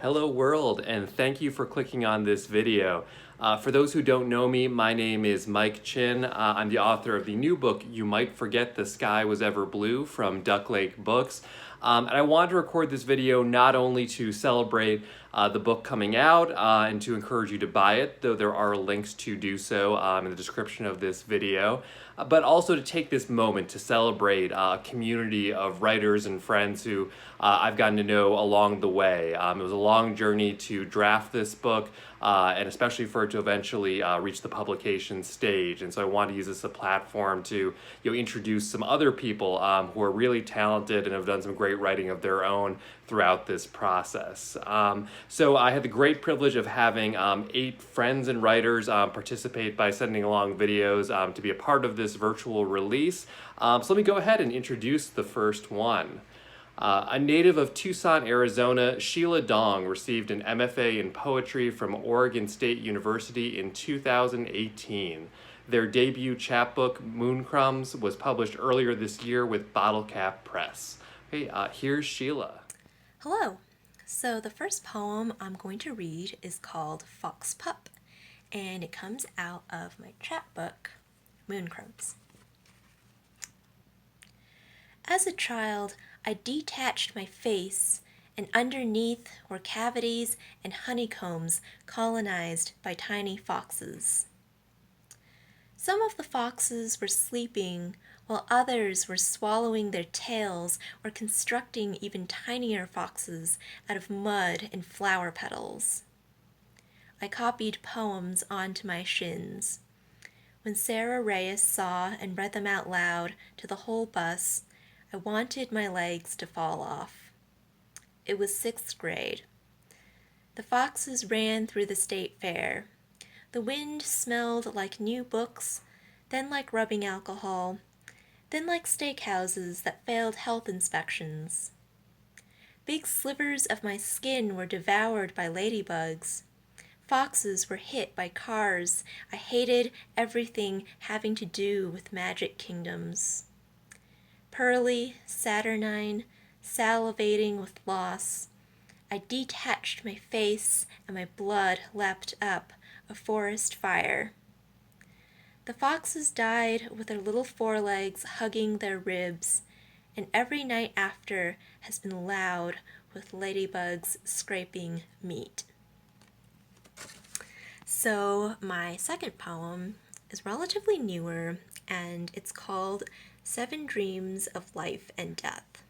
Hello world, and thank you for clicking on this video. For those who don't know me, my name is Mike Chin. I'm the author of the new book, You Might Forget the Sky Was Ever Blue from Duck Lake Books. And I wanted to record this video not only to celebrate the book coming out and to encourage you to buy it, though there are links to do so in the description of this video, but also to take this moment to celebrate a community of writers and friends who I've gotten to know along the way. It was a long journey to draft this book, and especially for it to eventually reach the publication stage. And so I wanted to use this as a platform to introduce some other people who are really talented and have done some great writing of their own throughout this process. So I had the great privilege of having 8 friends and writers participate by sending along videos to be a part of this virtual release. So let me go ahead and introduce the first one. A native of Tucson, Arizona, Sheila Dong received an MFA in poetry from Oregon State University in 2018. Their debut chapbook, Mooncrumbs, was published earlier this year with Bottlecap Press. Okay, here's Sheila. Hello. So the first poem I'm going to read is called Fox Pup, and it comes out of my chapbook, Mooncrumbs. As a child, I detached my face, and underneath were cavities and honeycombs colonized by tiny foxes. Some of the foxes were sleeping, while others were swallowing their tails or constructing even tinier foxes out of mud and flower petals. I copied poems onto my shins. When Sarah Reyes saw and read them out loud to the whole bus, I wanted my legs to fall off. It was 6th grade. The foxes ran through the state fair. The wind smelled like new books, then like rubbing alcohol, then like steakhouses that failed health inspections. Big slivers of my skin were devoured by ladybugs. Foxes were hit by cars. I hated everything having to do with magic kingdoms. Pearly, saturnine, salivating with loss, I detached my face and my blood leapt up a forest fire. The foxes died with their little forelegs hugging their ribs, and every night after has been loud with ladybugs scraping meat. So my second poem is relatively newer, and it's called 7 Dreams of Life and Death.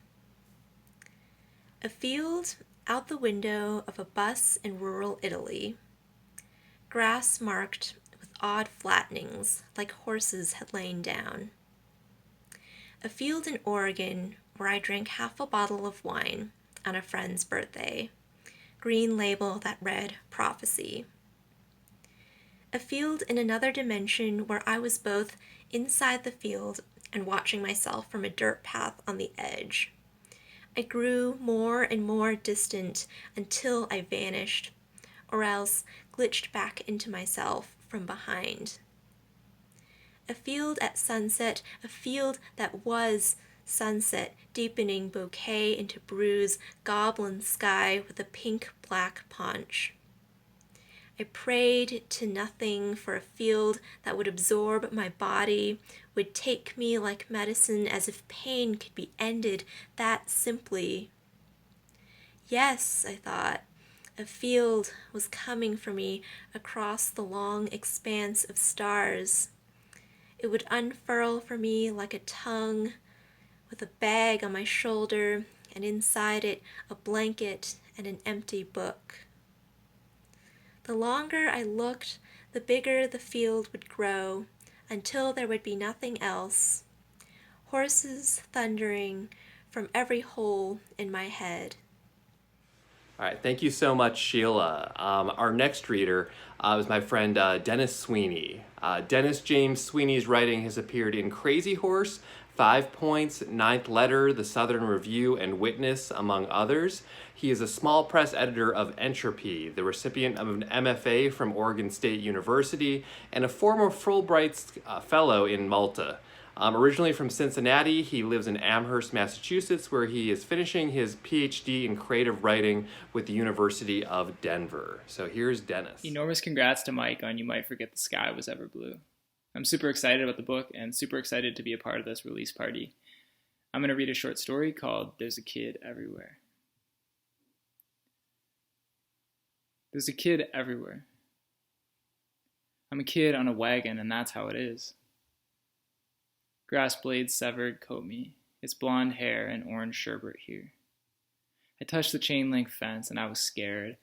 A field out the window of a bus in rural Italy. Grass marked with odd flattenings, like horses had lain down. A field in Oregon where I drank half a bottle of wine on a friend's birthday. Green label that read Prophecy. A field in another dimension where I was both inside the field and watching myself from a dirt path on the edge. I grew more and more distant until I vanished, or else glitched back into myself from behind. A field at sunset, a field that was sunset, deepening bouquet into bruise, goblin sky with a pink-black paunch. I prayed to nothing for a field that would absorb my body, would take me like medicine as if pain could be ended that simply. Yes, I thought, a field was coming for me across the long expanse of stars. It would unfurl for me like a tongue, with a bag on my shoulder, and inside it a blanket and an empty book. The longer I looked, the bigger the field would grow, until there would be nothing else. Horses thundering from every hole in my head. All right, thank you so much, Sheila. Our next reader is my friend Dennis Sweeney. Dennis James Sweeney's writing has appeared in Crazy Horse, 5 Points, Ninth Letter, The Southern Review, and Witness, among others. He is a small press editor of Entropy, the recipient of an MFA from Oregon State University, and a former Fulbright Fellow in Malta. Originally from Cincinnati, he lives in Amherst, Massachusetts, where he is finishing his PhD in creative writing with the University of Denver. So here's Dennis. Enormous congrats to Mike on You Might Forget the Sky Was Ever Blue. I'm super excited about the book and super excited to be a part of this release party. I'm going to read a short story called There's a Kid Everywhere. There's a kid everywhere. I'm a kid on a wagon, and that's how it is. Grass blades severed coat me, its blonde hair and orange sherbet here. I touched the chain-link fence, and I was scared.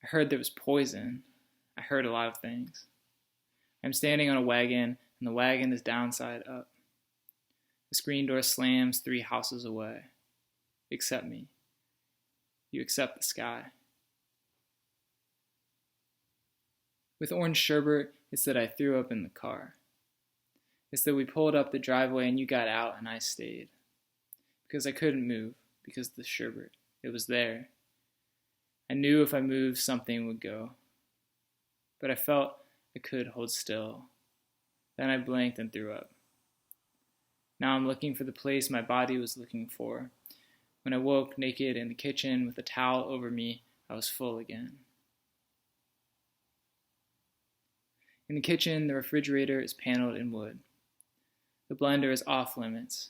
I heard there was poison. I heard a lot of things. I'm standing on a wagon, and the wagon is downside up. The screen door slams 3 houses away. Accept me. You accept the sky. With orange sherbet, it's that I threw up in the car. It's that we pulled up the driveway and you got out and I stayed. Because I couldn't move, because the sherbet, it was there. I knew if I moved, something would go. But I felt I could hold still. Then I blinked and threw up. Now I'm looking for the place my body was looking for. When I woke naked in the kitchen with a towel over me, I was full again. In the kitchen, the refrigerator is paneled in wood. The blender is off limits.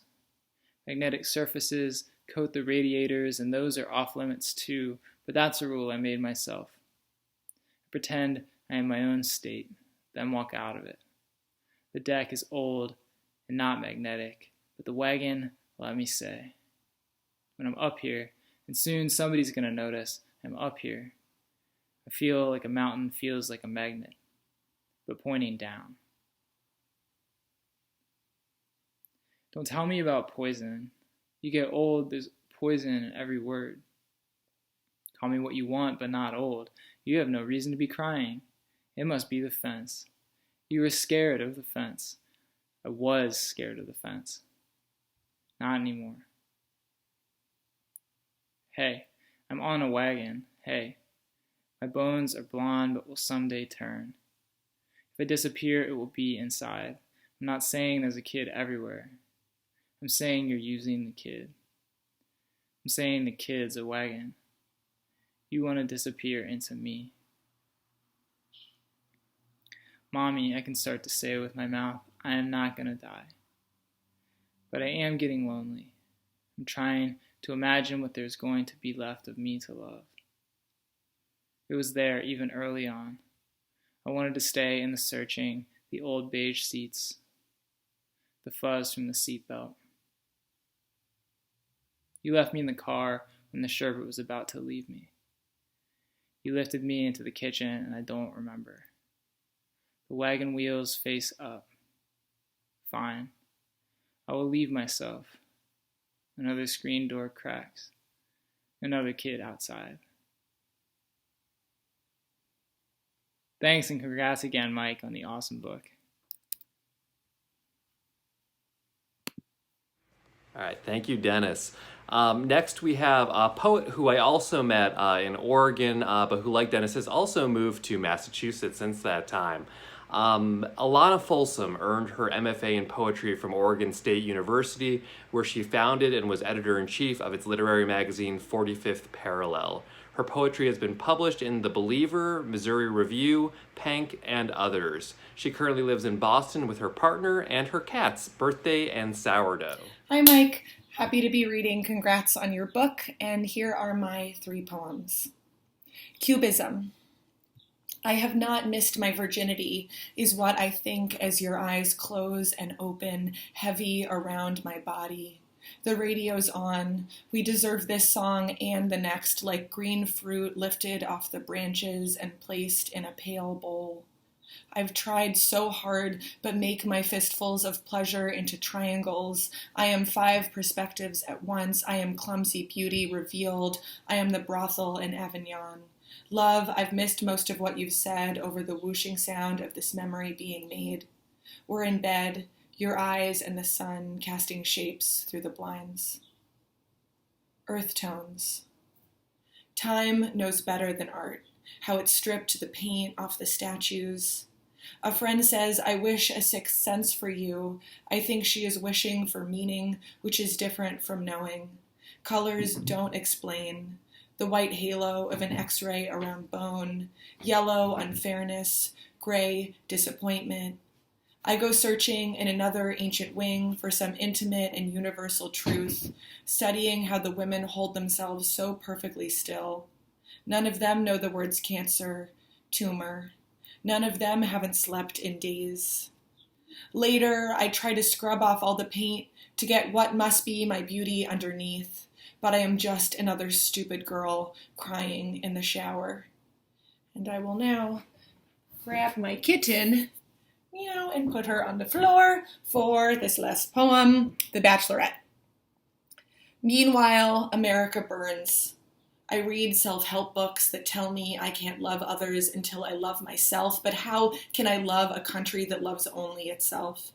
Magnetic surfaces coat the radiators, and those are off limits too, but that's a rule I made myself. I pretend I am my own state, then walk out of it. The deck is old and not magnetic, but the wagon, let me say. When I'm up here, and soon somebody's going to notice I'm up here, I feel like a mountain feels like a magnet, but pointing down. Don't tell me about poison. You get old, there's poison in every word. Call me what you want, but not old. You have no reason to be crying. It must be the fence. You were scared of the fence. I was scared of the fence. Not anymore. Hey, I'm on a wagon. Hey, my bones are blonde but will someday turn. If I disappear, it will be inside. I'm not saying there's a kid everywhere. I'm saying you're using the kid. I'm saying the kid's a wagon. You want to disappear into me. Mommy, I can start to say with my mouth, I am not going to die. But I am getting lonely. I'm trying to imagine what there's going to be left of me to love. It was there even early on. I wanted to stay in the searching, the old beige seats, the fuzz from the seatbelt. You left me in the car when the sherbet was about to leave me. You lifted me into the kitchen, and I don't remember. The wagon wheels face up. Fine. I will leave myself. Another screen door cracks. Another kid outside. Thanks and congrats again, Mike, on the awesome book. All right, thank you, Dennis. Next, we have a poet who I also met in Oregon, but who, like Dennis, has also moved to Massachusetts since that time. Alana Folsom earned her MFA in poetry from Oregon State University, where she founded and was editor-in-chief of its literary magazine 45th Parallel. Her poetry has been published in The Believer, Missouri Review, Pank, and others. She currently lives in Boston with her partner and her cats, Birthday and Sourdough. Hi, Mike. Happy to be reading. Congrats on your book, and here are my 3 poems. Cubism. I have not missed my virginity, is what I think as your eyes close and open, heavy around my body. The radio's on. We deserve this song and the next, like green fruit lifted off the branches and placed in a pale bowl. I've tried so hard, but make my fistfuls of pleasure into triangles. I am 5 perspectives at once. I am clumsy beauty revealed. I am the brothel in Avignon. Love, I've missed most of what you've said over the whooshing sound of this memory being made. We're in bed, your eyes and the sun casting shapes through the blinds. Earth tones. Time knows better than art, how it stripped the paint off the statues. A friend says, I wish a sixth sense for you. I think she is wishing for meaning, which is different from knowing. Colors don't explain. The white halo of an X-ray around bone, yellow unfairness, gray disappointment. I go searching in another ancient wing for some intimate and universal truth, studying how the women hold themselves so perfectly still. None of them know the words cancer, tumor. None of them haven't slept in days. Later, I try to scrub off all the paint to get what must be my beauty underneath, but I am just another stupid girl crying in the shower. And I will now grab my kitten, meow, and put her on the floor for this last poem, The Bachelorette. Meanwhile, America burns. I read self-help books that tell me I can't love others until I love myself, but how can I love a country that loves only itself?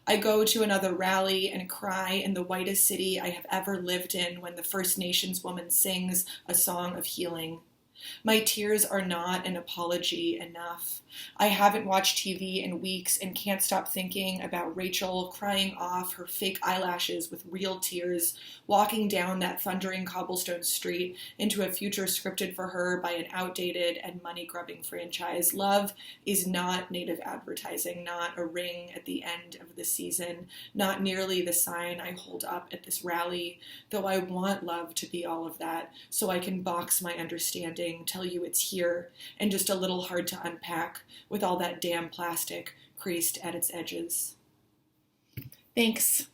I go to another rally and cry in the whitest city I have ever lived in when the First Nations woman sings a song of healing. My tears are not an apology enough. I haven't watched TV in weeks and can't stop thinking about Rachel crying off her fake eyelashes with real tears, walking down that thundering cobblestone street into a future scripted for her by an outdated and money-grubbing franchise. Love is not native advertising, not a ring at the end of the season, not nearly the sign I hold up at this rally, though I want love to be all of that, so I can box my understanding, tell you it's here, and just a little hard to unpack with all that damn plastic creased at its edges. Thanks.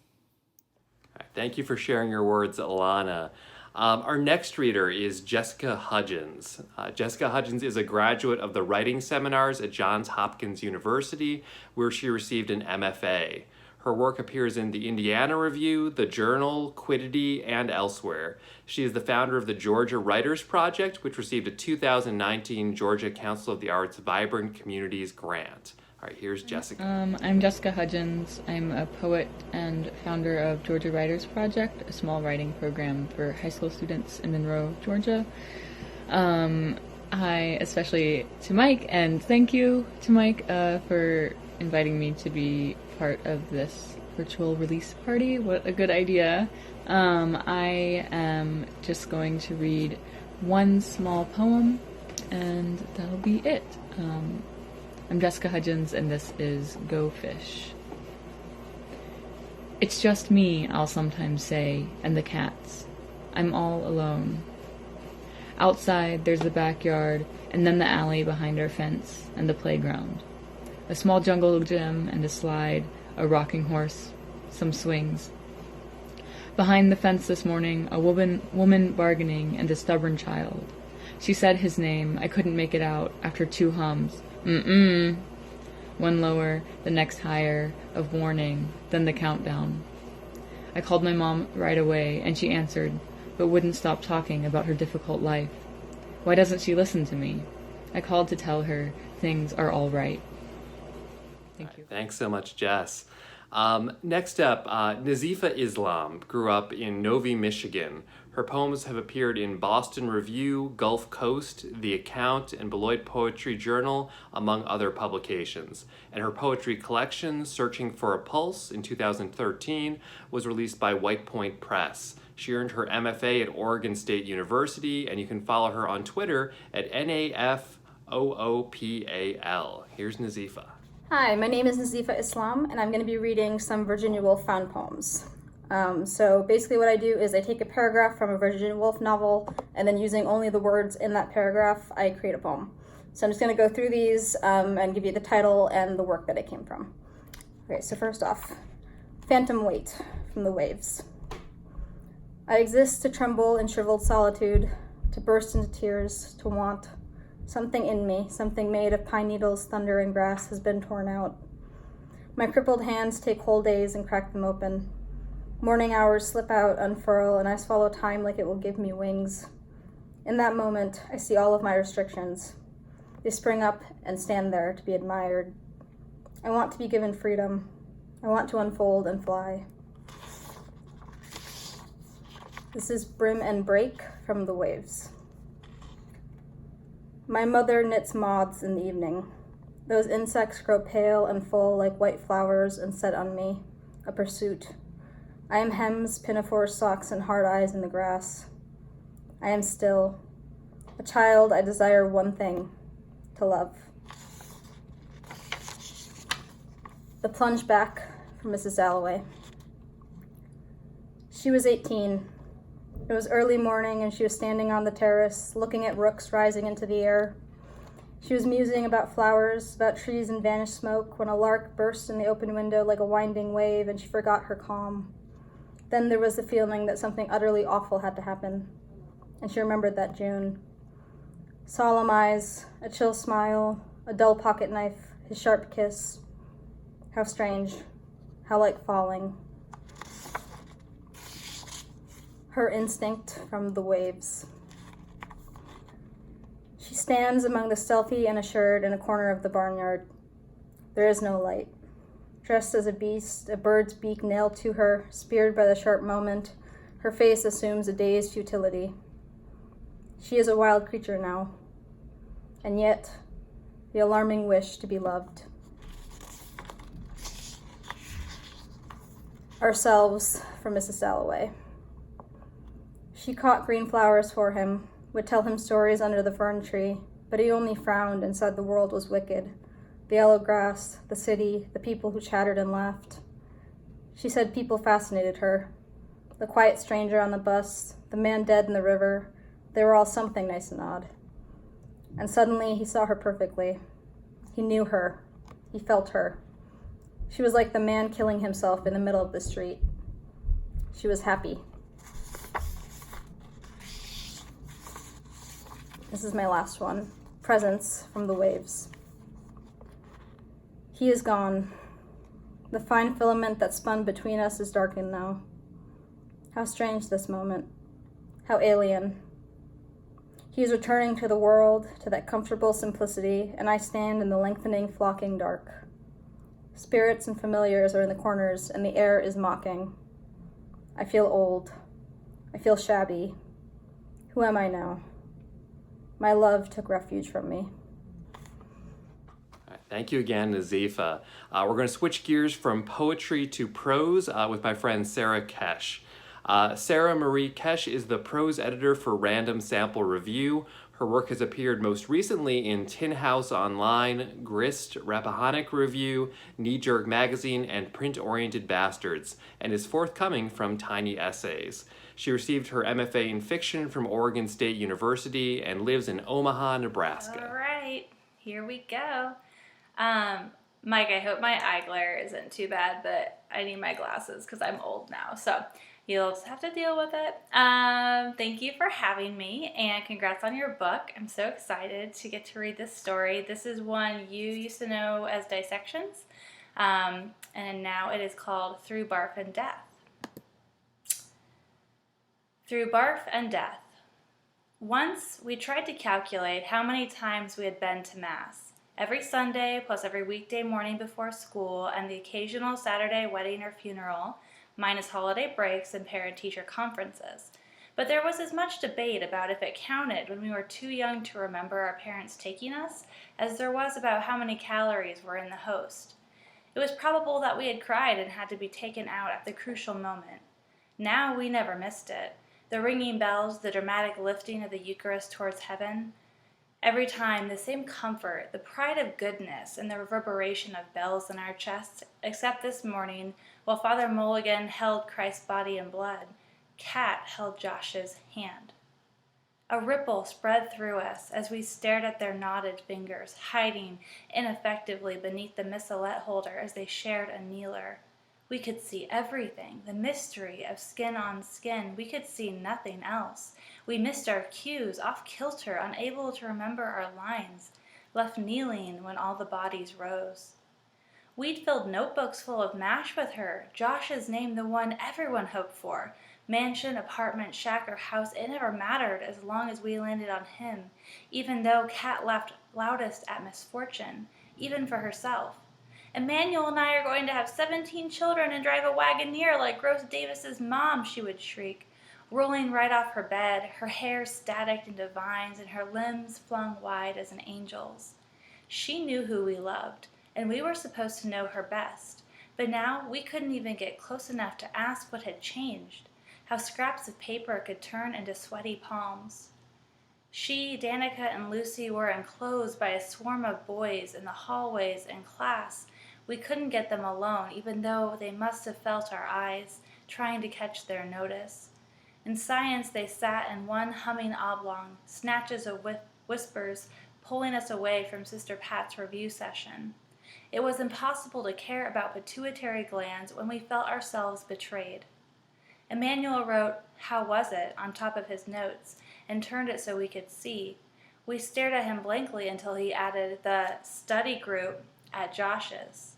All right, thank you for sharing your words, Alana. Our next reader is Jessica Hudgens. Jessica Hudgens is a graduate of the writing seminars at Johns Hopkins University, where she received an MFA. Her work appears in the Indiana Review, the Journal, Quiddity, and elsewhere. She is the founder of the Georgia Writers Project, which received a 2019 Georgia Council of the Arts Vibrant Communities grant. All right, here's Jessica. I'm Jessica Hudgens. I'm a poet and founder of Georgia Writers Project, a small writing program for high school students in Monroe, Georgia. Hi, especially to Mike, and thank you to Mike for inviting me to be part of this virtual release party. What a good idea. I am just going to read one small poem, and that'll be it. I'm Jessica Hudgens, and this is Go Fish. It's just me, I'll sometimes say, and the cats. I'm all alone. Outside, there's the backyard, and then the alley behind our fence, and the playground. A small jungle gym and a slide, a rocking horse, some swings. Behind the fence this morning, a woman bargaining and a stubborn child. She said his name. I couldn't make it out after 2 hums. Mm-mm. One lower, the next higher, of warning, then the countdown. I called my mom right away, and she answered, but wouldn't stop talking about her difficult life. Why doesn't she listen to me? I called to tell her things are all right. Thank you. Thanks so much, Jess. Next up, Nazifa Islam grew up in Novi, Michigan. Her poems have appeared in Boston Review, Gulf Coast, The Account, and Beloit Poetry Journal, among other publications. And her poetry collection, Searching for a Pulse, in 2013, was released by White Point Press. She earned her MFA at Oregon State University, and you can follow her on Twitter at NAFOOPAL. Here's Nazifa. Hi, my name is Nazifa Islam, and I'm going to be reading some Virginia Woolf found poems. So basically what I do is I take a paragraph from a Virginia Woolf novel, and then using only the words in that paragraph, I create a poem. So I'm just going to go through these and give you the title and the work that it came from. Okay, so first off, Phantom Weight from the Waves. I exist to tremble in shriveled solitude, to burst into tears, to want. Something in me, something made of pine needles, thunder, and grass has been torn out. My crippled hands take whole days and crack them open. Morning hours slip out, unfurl, and I swallow time like it will give me wings. In that moment, I see all of my restrictions. They spring up and stand there to be admired. I want to be given freedom. I want to unfold and fly. This is Brim and Break from the Waves. My mother knits moths in the evening. Those insects grow pale and full like white flowers and set on me, a pursuit. I am hems, pinafores, socks, and hard eyes in the grass. I am still. A child, I desire one thing, to love. The plunge back from Mrs. Dalloway. She was 18. It was early morning and she was standing on the terrace, looking at rooks rising into the air. She was musing about flowers, about trees and vanished smoke, when a lark burst in the open window like a winding wave, and she forgot her calm. Then there was the feeling that something utterly awful had to happen, and she remembered that June. Solemn eyes, a chill smile, a dull pocket knife, his sharp kiss. How strange, how like falling. Her instinct from the waves. She stands among the stealthy and assured in a corner of the barnyard. There is no light. Dressed as a beast, a bird's beak nailed to her, speared by the sharp moment, her face assumes a dazed futility. She is a wild creature now, and yet the alarming wish to be loved. Ourselves from Mrs. Dalloway. She caught green flowers for him, would tell him stories under the fern tree, but he only frowned and said the world was wicked. The yellow grass, the city, the people who chattered and laughed. She said people fascinated her. The quiet stranger on the bus, the man dead in the river, they were all something nice and odd. And suddenly he saw her perfectly. He knew her. He felt her. She was like the man killing himself in the middle of the street. She was happy. This is my last one. Presence from the waves. He is gone. The fine filament that spun between us is darkened now. How strange this moment. How alien. He is returning to the world, to that comfortable simplicity, and I stand in the lengthening, flocking dark. Spirits and familiars are in the corners, and the air is mocking. I feel old. I feel shabby. Who am I now? My love took refuge from me. Thank you again, Nazifa. We're going to switch gears from poetry to prose with my friend Sarah Kesh. Sarah Marie Kesh is the prose editor for Random Sample Review. Her work has appeared most recently in Tin House Online, Grist, Rappahannock Review, Knee Jerk Magazine, and Print Oriented Bastards, and is forthcoming from Tiny Essays. She received her MFA in fiction from Oregon State University and lives in Omaha, Nebraska. All right, here we go. Mike, I hope my eye glare isn't too bad, but I need my glasses because I'm old now, so you'll just have to deal with it. Thank you for having me, and congrats on your book. I'm so excited to get to read this story. This is one you used to know as Dissections, and now it is called Through Barf and Death. Through Barf and Death. Once, we tried to calculate how many times we had been to Mass. Every Sunday, plus every weekday morning before school, and the occasional Saturday wedding or funeral, minus holiday breaks and parent-teacher conferences. But there was as much debate about if it counted when we were too young to remember our parents taking us, as there was about how many calories were in the host. It was probable that we had cried and had to be taken out at the crucial moment. Now we never missed it. The ringing bells, the dramatic lifting of the Eucharist towards heaven. Every time, the same comfort, the pride of goodness, and the reverberation of bells in our chests, except this morning, while Father Mulligan held Christ's body and blood, Kat held Josh's hand. A ripple spread through us as we stared at their knotted fingers, hiding ineffectively beneath the missalette holder as they shared a kneeler. We could see everything, the mystery of skin on skin. We could see nothing else. We missed our cues, off kilter, unable to remember our lines, left kneeling when all the bodies rose. We'd filled notebooks full of MASH with her, Josh's name the one everyone hoped for. Mansion, apartment, shack, or house, it never mattered as long as we landed on him, even though Kat laughed loudest at misfortune, even for herself. Emmanuel and I are going to have 17 children and drive a wagoneer like Gross Davis's mom, she would shriek, rolling right off her bed, her hair static into vines and her limbs flung wide as an angel's. She knew who we loved, and we were supposed to know her best. But now we couldn't even get close enough to ask what had changed, how scraps of paper could turn into sweaty palms. She, Danica, and Lucy were enclosed by a swarm of boys in the hallways and class. We couldn't get them alone, even though they must have felt our eyes, trying to catch their notice. In science, they sat in one humming oblong, snatches of whispers pulling us away from Sister Pat's review session. It was impossible to care about pituitary glands when we felt ourselves betrayed. Emmanuel wrote, "How was it?" on top of his notes and turned it so we could see. We stared at him blankly until he added the study group at Josh's.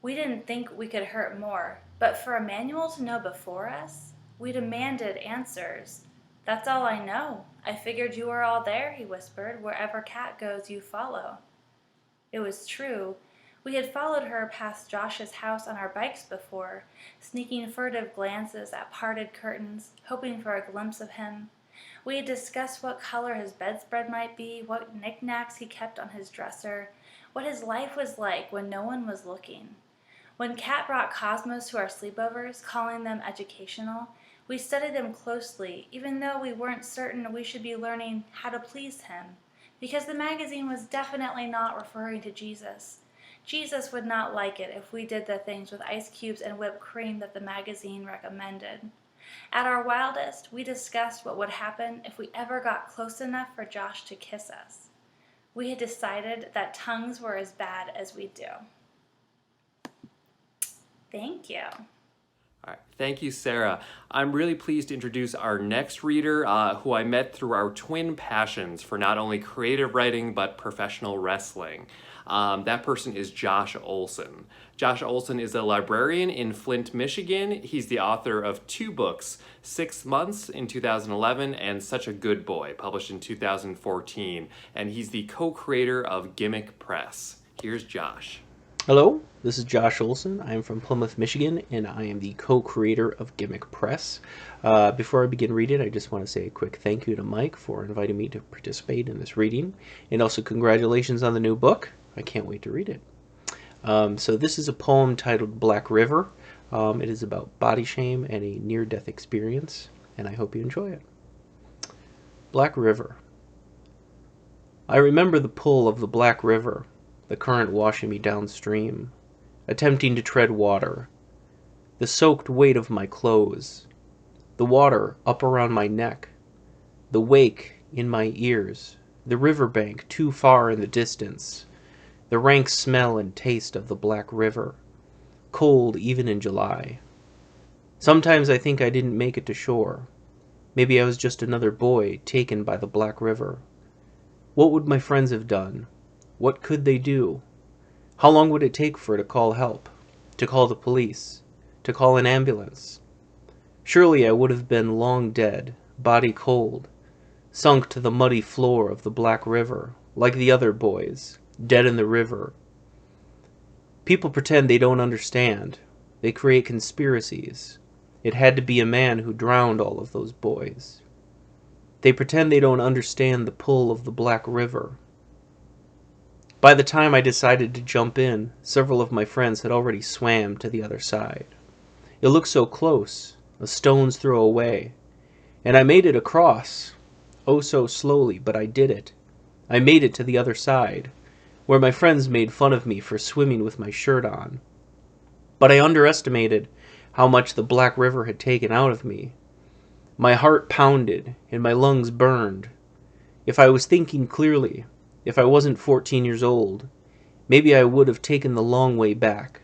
We didn't think we could hurt more, but for Emmanuel to know before us, we demanded answers. "That's all I know. I figured you were all there," he whispered. "Wherever Cat goes, you follow." It was true. We had followed her past Josh's house on our bikes before, sneaking furtive glances at parted curtains, hoping for a glimpse of him. We had discussed what color his bedspread might be, what knickknacks he kept on his dresser, what his life was like when no one was looking. When Cat brought Cosmos to our sleepovers, calling them educational, we studied them closely, even though we weren't certain we should be learning how to please him, because the magazine was definitely not referring to Jesus. Jesus would not like it if we did the things with ice cubes and whipped cream that the magazine recommended. At our wildest, we discussed what would happen if we ever got close enough for Josh to kiss us. We had decided that tongues were as bad as we do. Thank you. All right. Thank you, Sarah. I'm really pleased to introduce our next reader, who I met through our twin passions for not only creative writing, but professional wrestling. That person is Josh Olson. Josh Olson is a librarian in Flint, Michigan. He's the author of 2 books, 6 Months in 2011 and Such a Good Boy, published in 2014. And he's the co-creator of Gimmick Press. Here's Josh. Hello, this is Josh Olson. I am from Plymouth, Michigan, and I am the co-creator of Gimmick Press. Before I begin reading, I just want to say a quick thank you to Mike for inviting me to participate in this reading, and also congratulations on the new book. I can't wait to read it. So this is a poem titled Black River. It is about body shame and a near-death experience, and I hope you enjoy it. Black River. I remember the pull of the Black River, the current washing me downstream, attempting to tread water, the soaked weight of my clothes, the water up around my neck, the wake in my ears, the riverbank too far in the distance, the rank smell and taste of the Black River, cold even in July. Sometimes I think I didn't make it to shore. Maybe I was just another boy taken by the Black River. What would my friends have done? What could they do? How long would it take for to call help, to call the police, to call an ambulance? Surely I would have been long dead, body cold, sunk to the muddy floor of the Black River, like the other boys, dead in the river. People pretend they don't understand. They create conspiracies. It had to be a man who drowned all of those boys. They pretend they don't understand the pull of the Black River. By the time I decided to jump in, several of my friends had already swam to the other side. It looked so close, a stone's throw away, and I made it across. Oh, so slowly, but I did it. I made it to the other side, where my friends made fun of me for swimming with my shirt on. But I underestimated how much the Black River had taken out of me. My heart pounded, and my lungs burned. If I was thinking clearly, if I wasn't 14 years old, maybe I would have taken the long way back.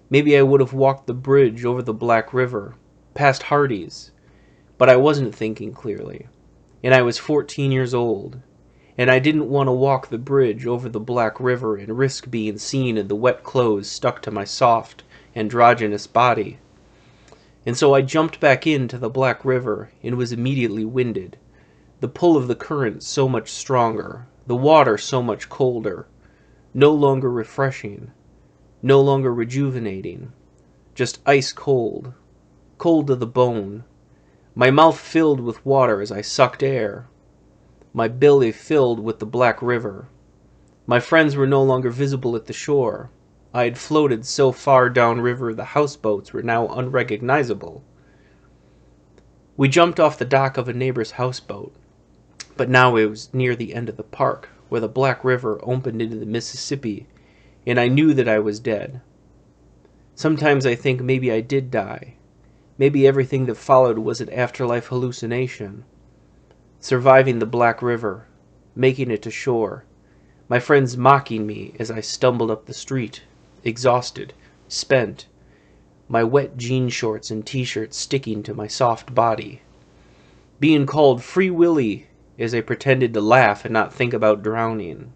Maybe I would have walked the bridge over the Black River, past Hardee's. But I wasn't thinking clearly, and I was 14 years old, and I didn't want to walk the bridge over the Black River and risk being seen in the wet clothes stuck to my soft, androgynous body. And so I jumped back into the Black River and was immediately winded, the pull of the current so much stronger, the water so much colder, no longer refreshing, no longer rejuvenating, just ice cold, cold to the bone, my mouth filled with water as I sucked air, my belly filled with the Black River, My friends were no longer visible at the shore. I had floated so far downriver the houseboats were now unrecognizable. We jumped off the dock of a neighbor's houseboat, but now it was near the end of the park, where the Black River opened into the Mississippi, and I knew that I was dead. Sometimes I think maybe I did die. Maybe everything that followed was an afterlife hallucination. Surviving the Black River, making it to shore, my friends mocking me as I stumbled up the street, exhausted, spent, my wet jean shorts and t-shirt sticking to my soft body. Being called Free Willy as I pretended to laugh and not think about drowning.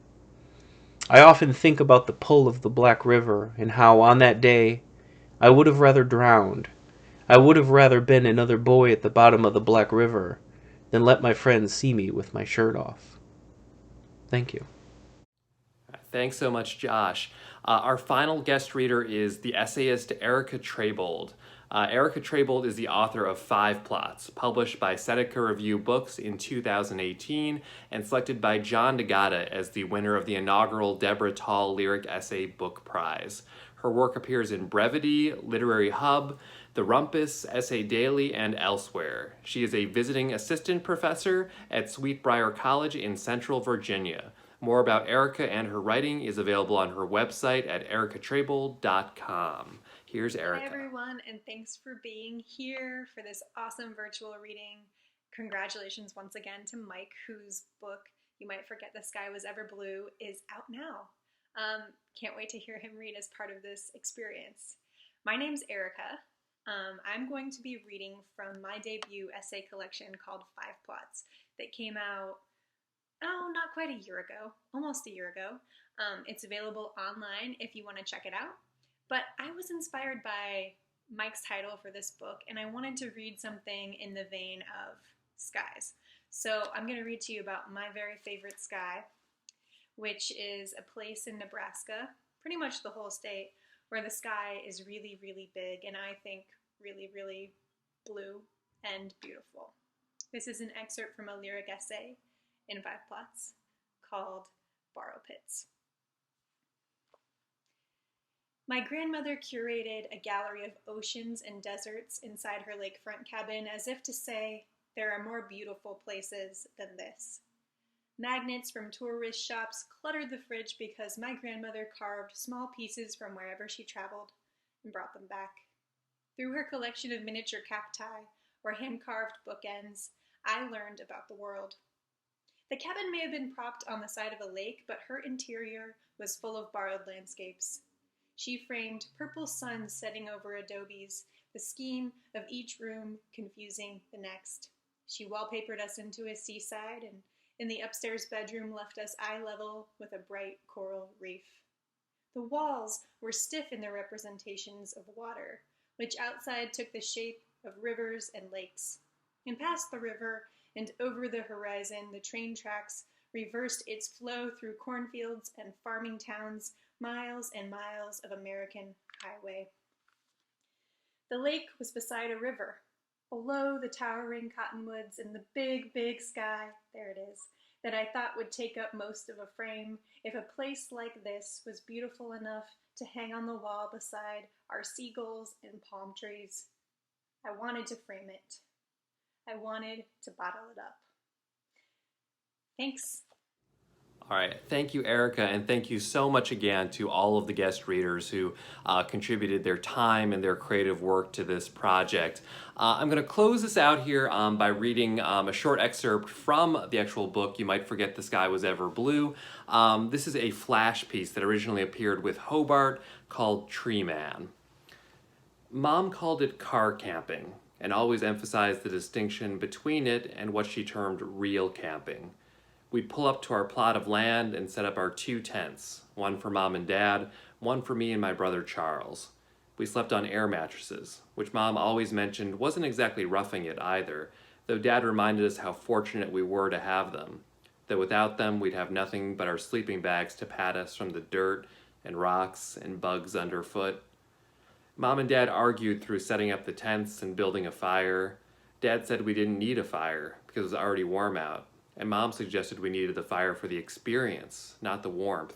I often think about the pull of the Black River and how on that day I would have rather drowned. I would have rather been another boy at the bottom of the Black River than let my friends see me with my shirt off. Thank you. Thanks so much, Josh. Our final guest reader is the essayist Erica Trebold. Erica Trebold is the author of 5 Plots, published by Seneca Review Books in 2018 and selected by John D'Agata as the winner of the inaugural Deborah Tall Lyric Essay Book Prize. Her work appears in Brevity, Literary Hub, The Rumpus, Essay Daily, and elsewhere. She is a visiting assistant professor at Sweetbriar College in Central Virginia. More about Erica and her writing is available on her website at ericatrebold.com. Here's Erica. Hi everyone, and thanks for being here for this awesome virtual reading. Congratulations once again to Mike, whose book, You Might Forget the Sky Was Ever Blue, is out now. Can't wait to hear him read as part of this experience. My name's Erica. I'm going to be reading from my debut essay collection called 5 Plots that came out not quite a year ago, almost a year ago. It's available online if you want to check it out. But I was inspired by Mike's title for this book, and I wanted to read something in the vein of skies. So I'm going to read to you about my very favorite sky, which is a place in Nebraska, pretty much the whole state, where the sky is really, really big, and I think really, really blue and beautiful. This is an excerpt from a lyric essay in 5 Plots called Borrow Pits. My grandmother curated a gallery of oceans and deserts inside her lakefront cabin as if to say, there are more beautiful places than this. Magnets from tourist shops cluttered the fridge because my grandmother carved small pieces from wherever she traveled and brought them back. Through her collection of miniature cacti or hand-carved bookends, I learned about the world. The cabin may have been propped on the side of a lake, but her interior was full of borrowed landscapes. She framed purple suns setting over adobes, the scheme of each room confusing the next. She wallpapered us into a seaside, and in the upstairs bedroom left us eye level with a bright coral reef. The walls were stiff in their representations of water, which outside took the shape of rivers and lakes. And past the river and over the horizon, the train tracks reversed its flow through cornfields and farming towns, miles and miles of American highway. The lake was beside a river. Below the towering cottonwoods and the big, big sky, there it is, that I thought would take up most of a frame if a place like this was beautiful enough to hang on the wall beside our seagulls and palm trees. I wanted to frame it. I wanted to bottle it up. Thanks. All right, thank you, Erica, and thank you so much again to all of the guest readers who contributed their time and their creative work to this project. I'm going to close this out here by reading a short excerpt from the actual book, You Might Forget the Sky Was Ever Blue. This is a flash piece that originally appeared with Hobart called Tree Man. Mom called it car camping and always emphasized the distinction between it and what she termed real camping. We'd pull up to our plot of land and set up our 2 tents, one for Mom and Dad, one for me and my brother Charles. We slept on air mattresses, which Mom always mentioned wasn't exactly roughing it either, though Dad reminded us how fortunate we were to have them, that without them we'd have nothing but our sleeping bags to pad us from the dirt and rocks and bugs underfoot. Mom and Dad argued through setting up the tents and building a fire. Dad said we didn't need a fire because it was already warm out. And Mom suggested we needed the fire for the experience, not the warmth,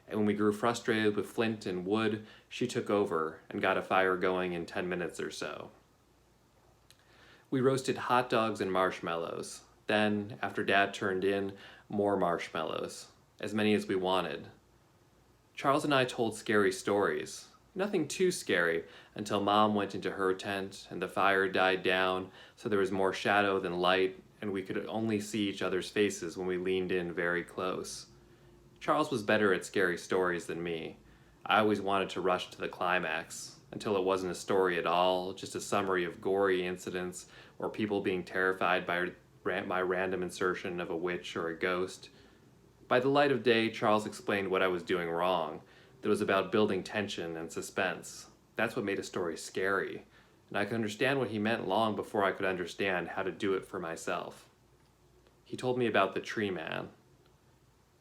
and when we grew frustrated with flint and wood, she took over and got a fire going in 10 minutes or so. We roasted hot dogs and marshmallows. Then, after Dad turned in, more marshmallows, as many as we wanted. Charles and I told scary stories. Nothing too scary until Mom went into her tent and the fire died down, so there was more shadow than light, and we could only see each other's faces when we leaned in very close. Charles was better at scary stories than me. I always wanted to rush to the climax, until it wasn't a story at all, just a summary of gory incidents or people being terrified by my random insertion of a witch or a ghost. By the light of day, Charles explained what I was doing wrong, that it was about building tension and suspense. That's what made a story scary, and I could understand what he meant long before I could understand how to do it for myself. He told me about the tree man.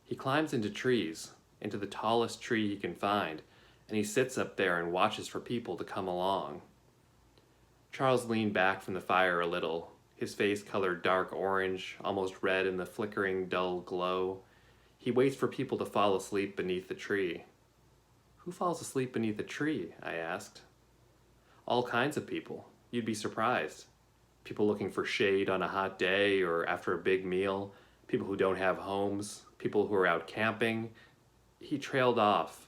He climbs into trees, into the tallest tree he can find, and he sits up there and watches for people to come along. Charles leaned back from the fire a little, his face colored dark orange, almost red in the flickering, dull glow. He waits for people to fall asleep beneath the tree. Who falls asleep beneath a tree? I asked. All kinds of people. You'd be surprised. People looking for shade on a hot day or after a big meal, people who don't have homes, people who are out camping. He trailed off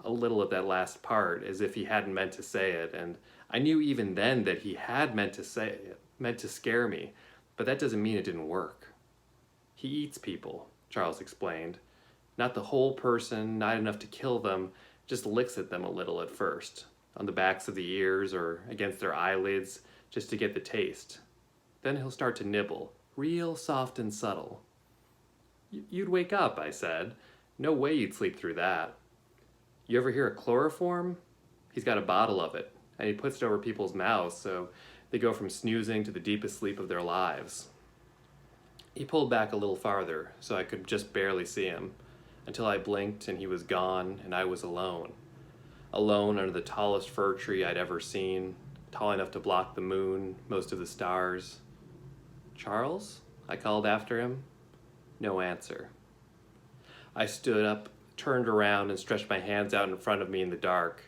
a little at that last part, as if he hadn't meant to say it, and I knew even then that he had meant to say it, meant to scare me, but that doesn't mean it didn't work. He eats people, Charles explained. Not the whole person, not enough to kill them, just licks at them a little at first, on the backs of the ears or against their eyelids, just to get the taste. Then he'll start to nibble, real soft and subtle. You'd wake up, I said. No way you'd sleep through that. You ever hear of chloroform? He's got a bottle of it, and he puts it over people's mouths so they go from snoozing to the deepest sleep of their lives. He pulled back a little farther so I could just barely see him, until I blinked and he was gone and I was alone. Alone under the tallest fir tree I'd ever seen, tall enough to block the moon, most of the stars. Charles? I called after him. No answer. I stood up, turned around, and stretched my hands out in front of me in the dark.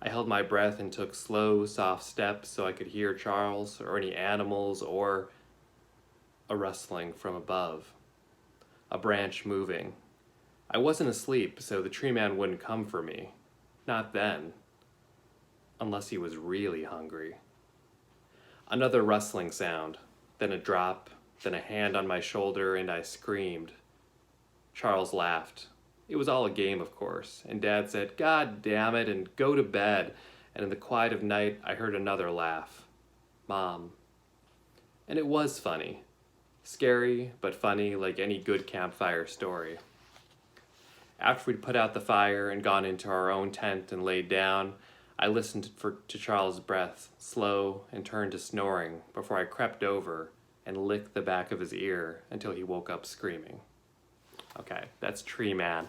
I held my breath and took slow, soft steps so I could hear Charles or any animals or a rustling from above. A branch moving. I wasn't asleep, so the tree man wouldn't come for me. Not then. Unless he was really hungry. Another rustling sound, then a drop, then a hand on my shoulder, and I screamed. Charles laughed. It was all a game, of course, and Dad said, "God damn it," and go to bed. And in the quiet of night, I heard another laugh. Mom. And it was funny. Scary, but funny, like any good campfire story. After we'd put out the fire and gone into our own tent and laid down, I listened to Charles' breath, slow, and turned to snoring before I crept over and licked the back of his ear until he woke up screaming. Okay, that's Tree Man.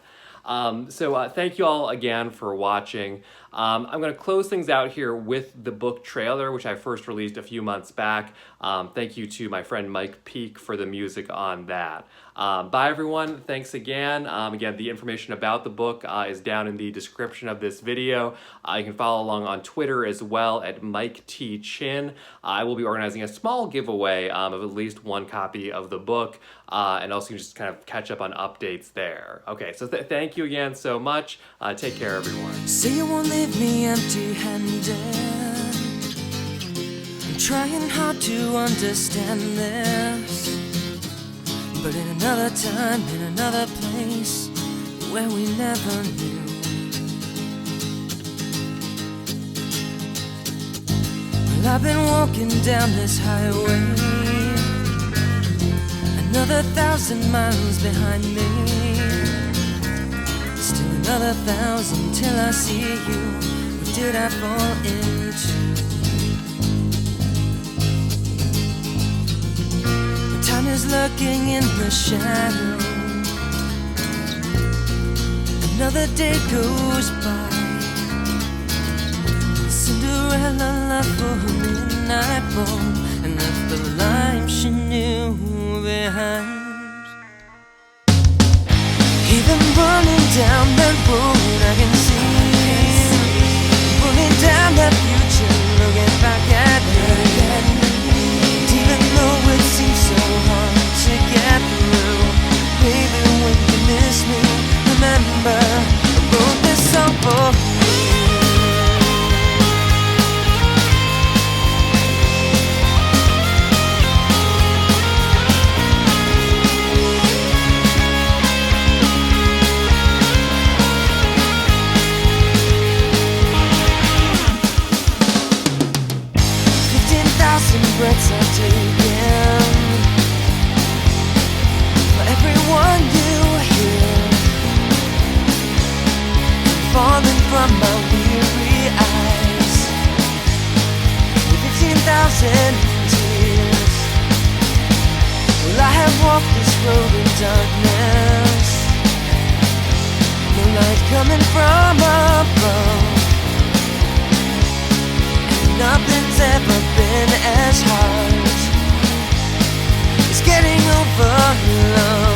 So thank you all again for watching. I'm going to close things out here with the book trailer, which I first released a few months back. Thank you to my friend Mike Peak for the music on that. Bye everyone, thanks again. Again, the information about the book is down in the description of this video. You can follow along on Twitter as well at Mike T. Chin. I will be organizing a small giveaway of at least one copy of the book, and also you can just kind of catch up on updates there. Okay, so thank you again so much. Take care, everyone. Say you won't leave me empty-handed. I'm trying hard to understand this, but in another time, in another place, where we never knew. Well, I've been walking down this highway, another 1,000 miles behind me. Still another 1,000 till I see you. What did I fall into? But time is lurking in the shadow. Another day goes by. Cinderella left for her midnight ball and left the life she knew behind. Even running down that road I can see, pulling down that future, looking back at me. And even though it seems so hard to get through, baby, when you miss me, remember I wrote this song for you. Breaths I've taken, for everyone you hear, falling from my weary eyes, with 15,000 tears. Well, I have walked this road in darkness, no light coming from above. Nothing's ever been as hard as getting over love.